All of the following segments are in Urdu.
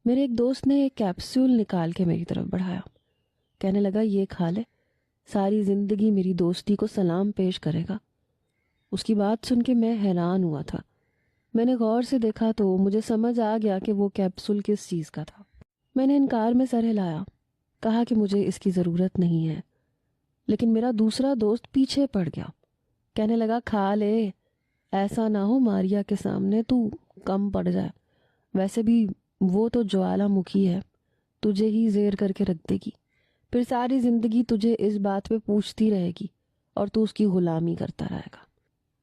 میرے ایک دوست نے ایک کیپسول نکال کے میری طرف بڑھایا، کہنے لگا یہ کھا لے، ساری زندگی میری دوستی کو سلام پیش کرے گا۔ اس کی بات سن کے میں حیران ہوا تھا۔ میں نے غور سے دیکھا تو مجھے سمجھ آ گیا کہ وہ کیپسول کس چیز کا تھا۔ میں نے انکار میں سر ہلایا، کہا کہ مجھے اس کی ضرورت نہیں ہے، لیکن میرا دوسرا دوست پیچھے پڑ گیا، کہنے لگا کھا لے، ایسا نہ ہو ماریا کے سامنے تو کم پڑ جائے، ویسے بھی وہ تو جوالا مکھی ہے، تجھے ہی زیر کر کے رکھ دے گی، پھر ساری زندگی تجھے اس بات پہ پوچھتی رہے گی اور تو اس کی غلامی کرتا رہے گا۔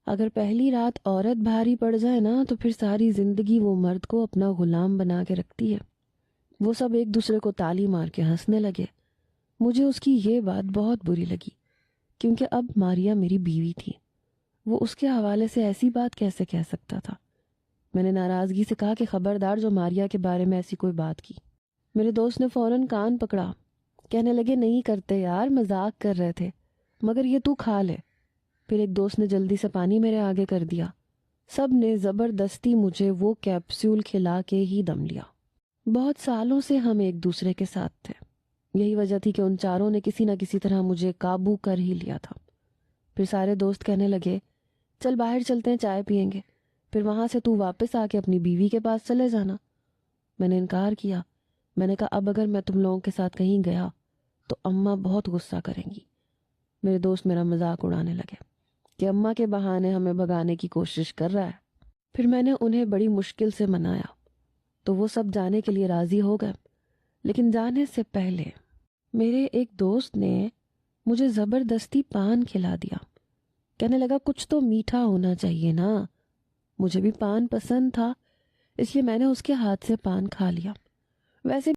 اگر پہلی رات عورت بھاری پڑ جائے نا تو پھر ساری زندگی وہ مرد کو اپنا غلام بنا کے رکھتی ہے۔ وہ سب ایک دوسرے کو تالی مار کے ہنسنے لگے۔ مجھے اس کی یہ بات بہت بری لگی، کیونکہ اب ماریا میری بیوی تھی۔ وہ اس کے حوالے سے ایسی بات کیسے کہہ سکتا تھا؟ میں نے ناراضگی سے کہا کہ خبردار جو ماریا کے بارے میں ایسی کوئی بات کی۔ میرے دوست نے فوراً کان پکڑا، کہنے لگے نہیں کرتے یار، مذاق کر رہے تھے، مگر یہ تو کھا لے۔ پھر ایک دوست نے جلدی سے پانی میرے آگے کر دیا۔ سب نے زبردستی مجھے وہ کیپسول کھلا کے ہی دم لیا۔ بہت سالوں سے ہم ایک دوسرے کے ساتھ تھے، یہی وجہ تھی کہ ان چاروں نے کسی نہ کسی طرح مجھے قابو کر ہی لیا تھا۔ پھر سارے دوست کہنے لگے چل باہر چلتے ہیں، چائے پئیں گے، پھر وہاں سے تو واپس آ کے اپنی بیوی کے پاس چلے جانا۔ میں نے انکار کیا۔ میں نے کہا اب اگر میں تم لوگوں کے ساتھ کہیں گیا تو اماں بہت غصہ کریں گی۔ میرے دوست میرا مذاق اڑانے لگے کہ اماں کے بہانے ہمیں بھگانے کی کوشش کر رہا ہے۔ پھر میں نے انہیں بڑی مشکل سے منایا تو وہ سب جانے کے لیے راضی ہو گئے، لیکن جانے سے پہلے میرے ایک دوست نے مجھے زبردستی پان کھلا دیا، کہنے لگا کچھ تو میٹھا ہونا چاہیے نا۔ مجھے بھی پان پسند تھا، اس لیے میں نے اس کے ہاتھ سے پان کھا لیا۔ ویسے